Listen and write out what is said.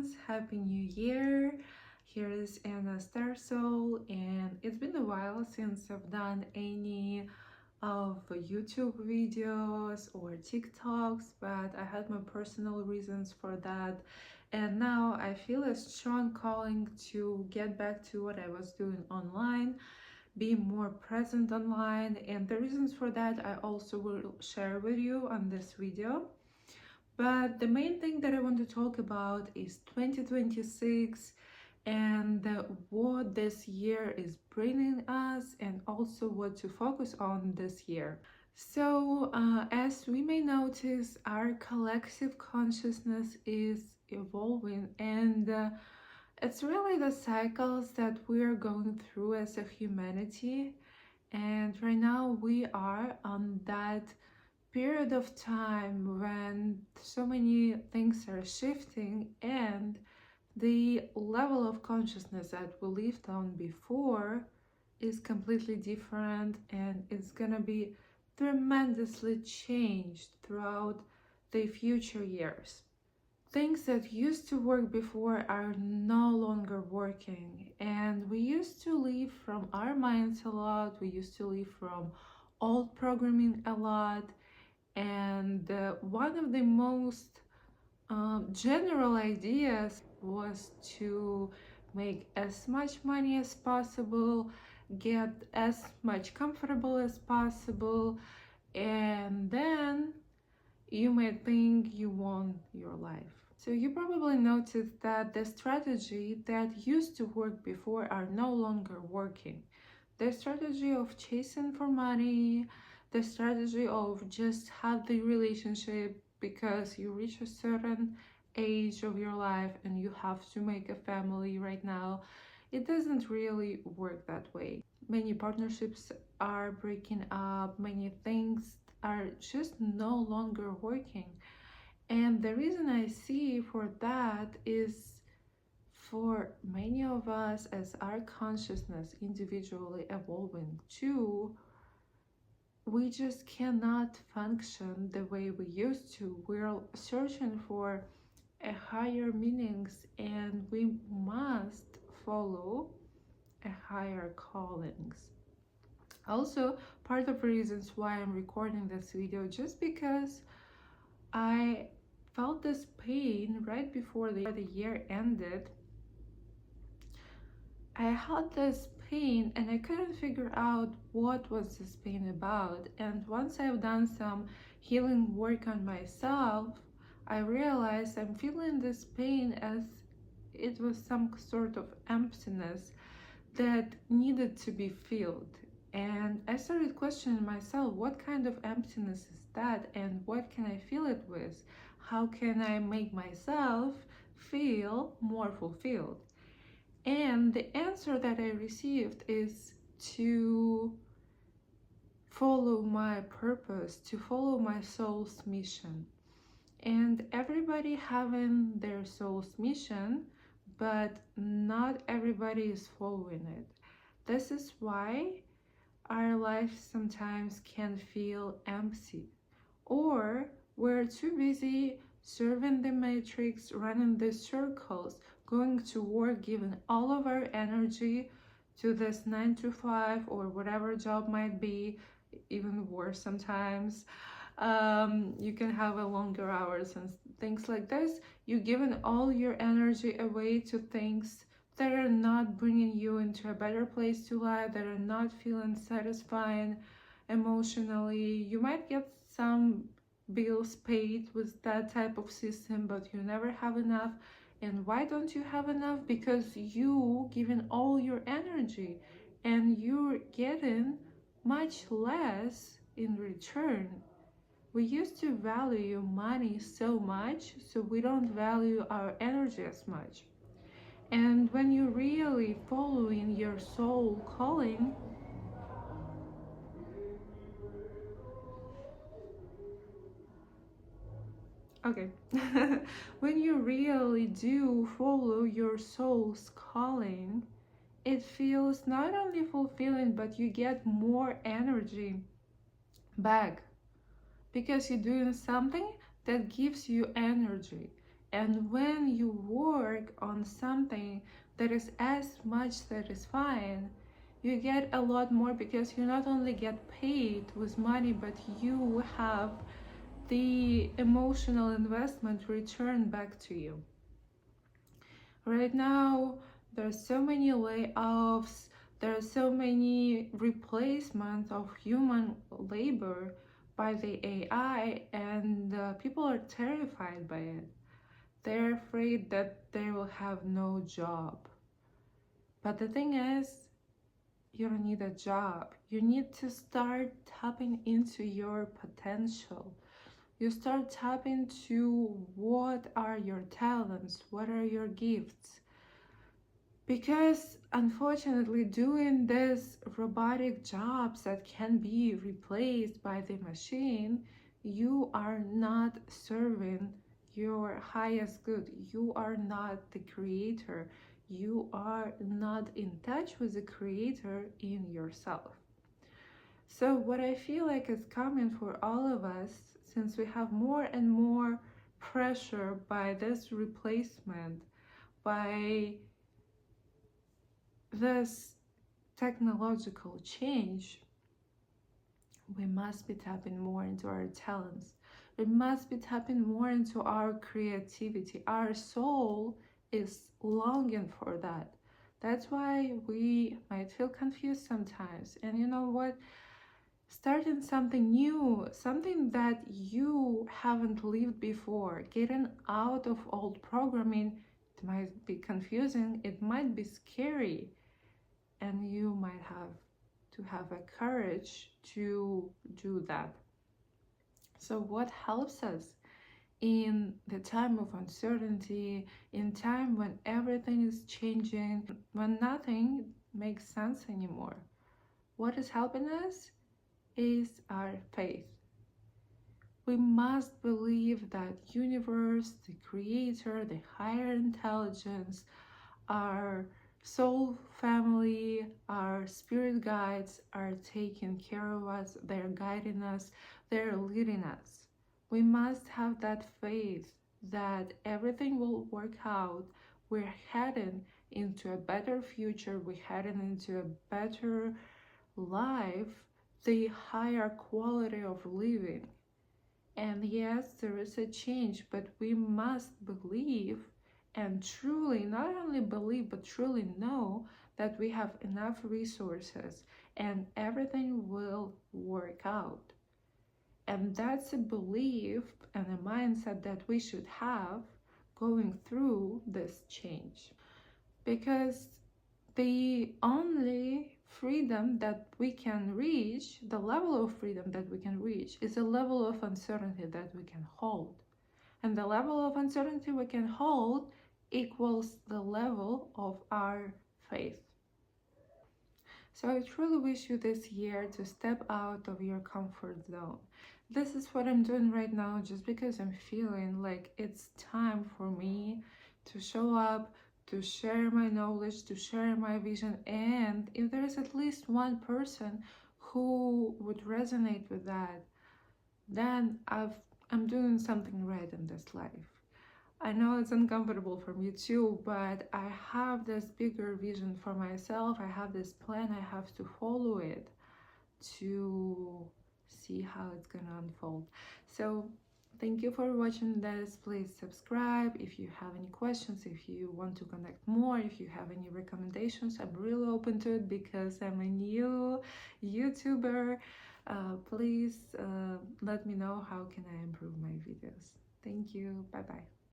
friends, Happy New Year. Here is Anna Star Soul, and it's been a while since I've done any of YouTube videos or TikToks, but I had my personal reasons for that. And now I feel a strong calling to get back to what I was doing online, be more present online, and the reasons for that I also will share with you on this video. But the main thing that I want to talk about is 2026 and what this year is bringing us, and also what to focus on this year. So, as we may notice, our collective consciousness is evolving, and it's really the cycles that we are going through as a humanity. And right now, we are on that period of time when so many things are shifting, and the level of consciousness that we lived on before is completely different, and it's gonna be tremendously changed throughout the future years. Things that used to work before are no longer working, and we used to live from our minds a lot, we used to live from old programming a lot, and one of the most general ideas was to make as much money as possible, get as much comfortable as possible, and then you might think you won your life. So you probably noticed that the strategy that used to work before are no longer working. The strategy of chasing for money, the strategy of just have the relationship because you reach a certain age of your life and you have to make a family right now, it doesn't really work that way. Many partnerships are breaking up, many things are just no longer working. And the reason I see for that is, for many of us, as our consciousness individually evolving too, we just cannot function the way we used to. We're searching for a higher meanings, and we must follow a higher callings. Also, part of the reasons why I'm recording this video, just because I felt this pain right before the year ended. I had this pain and I couldn't figure out what was this pain about. And once I've done some healing work on myself, I realized I'm feeling this pain as it was some sort of emptiness that needed to be filled. And I started questioning myself, what kind of emptiness is that, and what can I fill it with? How can I make myself feel more fulfilled? And the answer that I received is to follow my purpose, to follow my soul's mission. And everybody having their soul's mission, but not everybody is following it. This is why our life sometimes can feel empty, or we're too busy serving the matrix, running the circles, going to work, giving all of our energy to this 9 to 5 or whatever job might be, even worse sometimes. You can have a longer hours and things like this. You're giving all your energy away to things that are not bringing you into a better place to live, that are not feeling satisfying emotionally. You might get some bills paid with that type of system, but you never have enough. And why don't you have enough? Because you giving all your energy and you're getting much less in return. We used to value money so much, so we don't value our energy as much. And when you're really following your soul calling, okay, when you really do follow your soul's calling, it feels not only fulfilling, but you get more energy back because you're doing something that gives you energy. And when you work on something that is as much satisfying, you get a lot more, because you not only get paid with money, but you have the emotional investment returned back to you. Right now, there's so many layoffs, there are so many replacements of human labor by the AI, and people are terrified by it. They're afraid that they will have no job. But the thing is, you don't need a job. You need to start tapping into your potential. You start tapping into what are your talents, what are your gifts. Because unfortunately, doing these robotic jobs that can be replaced by the machine, you are not serving your highest good. You are not the creator. You are not in touch with the creator in yourself. So, what I feel like is coming for all of us, since we have more and more pressure by this replacement, by this technological change, we must be tapping more into our talents. We must be tapping more into our creativity. Our soul is longing for that. That's why we might feel confused sometimes. And you know what? Starting something new, something that you haven't lived before, getting out of old programming, it might be confusing, it might be scary, and you might have to have a courage to do that. So what helps us in the time of uncertainty, in time when everything is changing, when nothing makes sense anymore? What is helping us is our faith. We must believe that universe, the creator, the higher intelligence, our soul family, our spirit guides are taking care of us, they're guiding us, they're leading us. We must have that faith that everything will work out. We're heading into a better future, we're heading into a better life, the higher quality of living. And yes, there is a change, but we must believe and truly, not only believe, but truly know that we have enough resources and everything will work out. And that's a belief and a mindset that we should have going through this change. Because the only freedom that we can reach, the level of freedom that we can reach, is a level of uncertainty that we can hold. And the level of uncertainty we can hold equals the level of our faith. So I truly wish you this year to step out of your comfort zone. This is what I'm doing right now just because I'm feeling like it's time for me to show up, to share my knowledge, to share my vision. And if there is at least one person who would resonate with that, then I'm doing something right in this life. I know it's uncomfortable for me too, but I have this bigger vision for myself. I have this plan, I have to follow it to see how it's gonna unfold. So thank you for watching this. Please subscribe if you have any questions, if you want to connect more, if you have any recommendations. I'm really open to it because I'm a new YouTuber. Please let me know how can I improve my videos. Thank you. Bye bye.